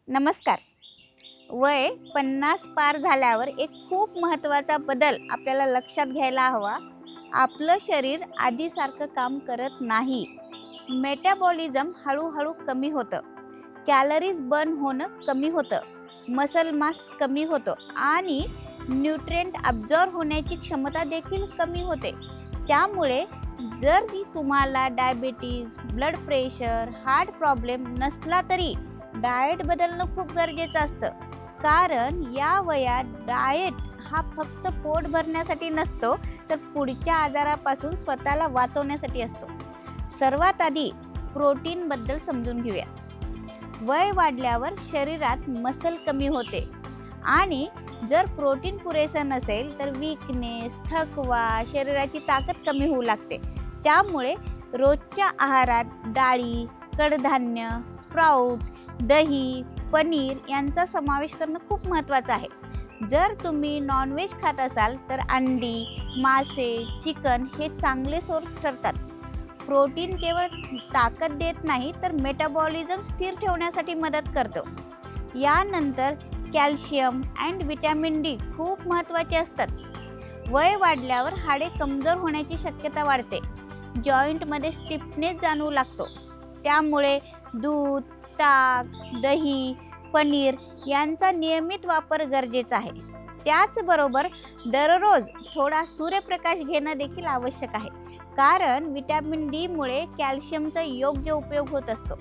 नमस्कार. वय 50 पार झाल्यावर एक खूप महत्त्वाचा बदल आपल्याला लक्षात घ्यायला हवा. आपलं शरीर आधीसारखं काम करत नाही. मेटाबॉलिझम हळूहळू कमी होतं. कॅलरीज बर्न होणं कमी होतं. मसल मास कमी होतं आणि न्यूट्रिएंट अब्झॉर्ब होण्याची क्षमता देखील कमी होते. त्यामुळे जर तुम्हाला diabetes, blood pressure, heart problem नसला तरी डाएट बदलणं खूप गरजेचं असतं. कारण या वयात डाएट हा फक्त पोट भरण्यासाठी नसतो, तर पुढच्या आजारापासून स्वतःला वाचवण्यासाठी असतो. सर्वात आधी प्रोटीनबद्दल समजून घेऊया. वय वाढल्यावर शरीरात मसल कमी होते आणि जर प्रोटीन पुरेसं नसेल तर वीकनेस, थकवा, शरीराची ताकद कमी होऊ लागते. त्यामुळे रोजच्या आहारात डाळी, कडधान्य, स्प्राऊट, दही, पनीर यांचा समावेश करणं खूप महत्त्वाचं आहे. जर तुम्ही नॉनव्हेज खात असाल तर अंडी, मासे, चिकन हे चांगले सोर्स ठरतात. प्रोटीन केवळ ताकद देत नाही तर मेटाबॉलिझम स्थिर ठेवण्यासाठी मदत करतो. यानंतर कॅल्शियम अँड व्हिटॅमिन डी खूप महत्त्वाचे असतात. वय वाढल्यावर हाडे कमजोर होण्याची शक्यता वाढते. जॉईंटमध्ये स्टिफनेस जाणवू लागतो. त्यामुळे दूध, ताक, दही, पनीर यांचा नियमित वापर गरजेचा आहे. त्याचबरोबर दररोज थोडा सूर्यप्रकाश घेणं देखील आवश्यक आहे. कारण व्हिटॅमिन डी मुळे कॅल्शियमचा योग्य उपयोग होत असतो.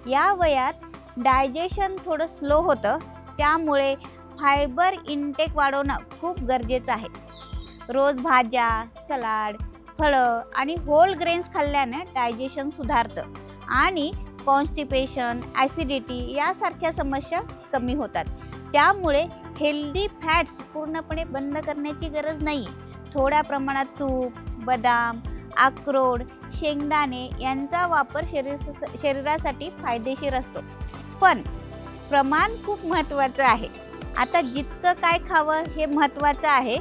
या वयात डायजेशन थोडं स्लो होतं. त्यामुळे फायबर इनटेक वाढवणं खूप गरजेचं आहे. रोज भाज्या, सलाड, फळं आणि होल ग्रेन्स खाल्ल्याने डायजेशन सुधारतं आणि कॉन्स्टिपेशन, ॲसिडिटी यासारख्या समस्या कमी होतात. त्यामुळे हेल्दी फॅट्स पूर्णपणे बंद करण्याची गरज नाही. थोड्या प्रमाणात तूप, बदाम, अक्रोड, शेंगदाणे यांचा वापर शरीरासाठी फायदेशीर असतो. पण प्रमाण खूप महत्त्वाचं आहे. आता जितकं काय खावं हे महत्त्वाचं आहे,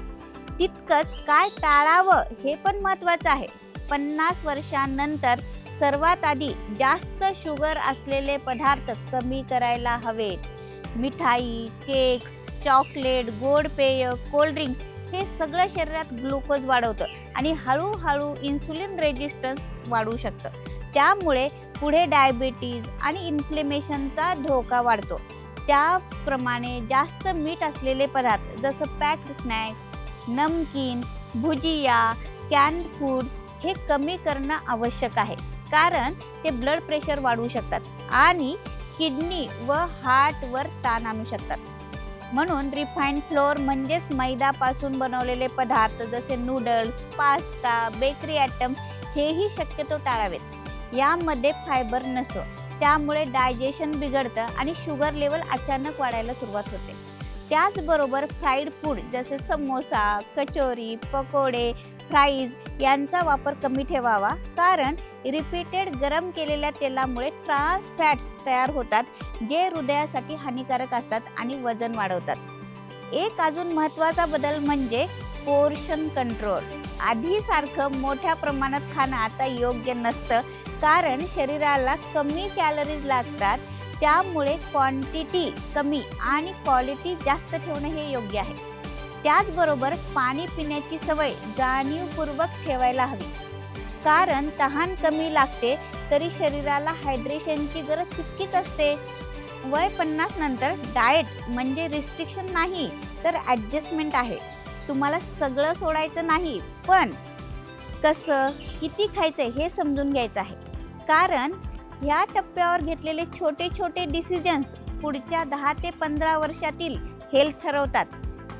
तितकंच काय टाळावं हे पण महत्त्वाचं आहे. 50 वर्षांनंतर सर्वात आधी जास्त शुगर असलेले पदार्थ कमी करायला हवेत. मिठाई, केक्स, चॉकलेट, गोड पेय, कोल्ड्रिंक्स हे सगळं शरीरात ग्लुकोज वाढवतं आणि हळूहळू इन्सुलिन रेजिस्टन्स वाढू शकतं. त्यामुळे पुढे डायबिटीज आणि इन्फ्लेमेशनचा धोका वाढतो. त्याप्रमाणे जास्त मीठ असलेले पदार्थ जसं पॅक्ड स्नॅक्स, नमकीन, भुजिया, कॅन्ड फूड्स हे कमी करणं आवश्यक आहे. कारण ते ब्लड प्रेशर वाढवू शकतात आणि किडनी व हार्टवर ताण आणू शकतात. म्हणून रिफाईंड फ्लोअर म्हणजेच मैद्यापासून बनवलेले पदार्थ जसे नूडल्स, पास्ता, बेकरी आयटम हेही शक्यतो टाळावेत. यामध्ये फायबर नसतो. त्यामुळे डायजेशन बिघडतं आणि शुगर लेवल अचानक वाढायला सुरुवात होते. त्याचबरोबर फ्राईड फूड जसे समोसा, कचोरी, पकोडे, फ्राईज यांचा वापर कमी ठेवावा. कारण रिपीटेड गरम केलेल्या तेलामुळे ट्रान्स फॅट्स तयार होतात, जे हृदयासाठी हानिकारक असतात आणि वजन वाढवतात. एक अजून महत्त्वाचा बदल म्हणजे पोर्शन कंट्रोल. आधीसारखं मोठ्या प्रमाणात खाणं आता योग्य नसतं. कारण शरीराला कमी कॅलरीज लागतात. त्यामुळे क्वांटिटी कमी आणि क्वालिटी जास्त ठेवणं हे योग्य आहे. त्याचबरोबर पाणी पिण्याची सवय जाणीवपूर्वक ठेवायला हवी. कारण तहान कमी लागते तरी शरीराला हायड्रेशनची गरज तितकीच असते. वय 50 नंतर डाएट म्हणजे रिस्ट्रिक्शन नाही तर ॲडजस्टमेंट आहे. तुम्हाला सगळं सोडायचं नाही, पण कसं, किती खायचं हे समजून घ्यायचं आहे. कारण ह्या टप्प्यावर घेतलेले छोटे छोटे डिसिजन्स पुढच्या 10 ते 15 वर्षातील हेल्थ ठरवतात.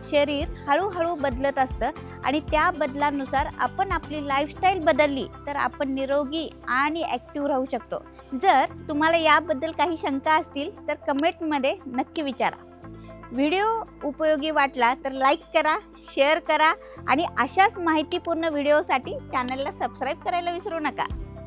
शरीर हळूहळू बदलत असतं आणि त्या बदलानुसार आपण आपली लाईफस्टाईल बदलली तर आपण निरोगी आणि ॲक्टिव्ह राहू शकतो. जर तुम्हाला याबद्दल काही शंका असतील तर कमेंटमध्ये नक्की विचारा. व्हिडिओ उपयोगी वाटला तर लाईक करा, शेअर करा आणि अशाच माहितीपूर्ण व्हिडिओसाठी चॅनलला सबस्क्राईब करायला विसरू नका.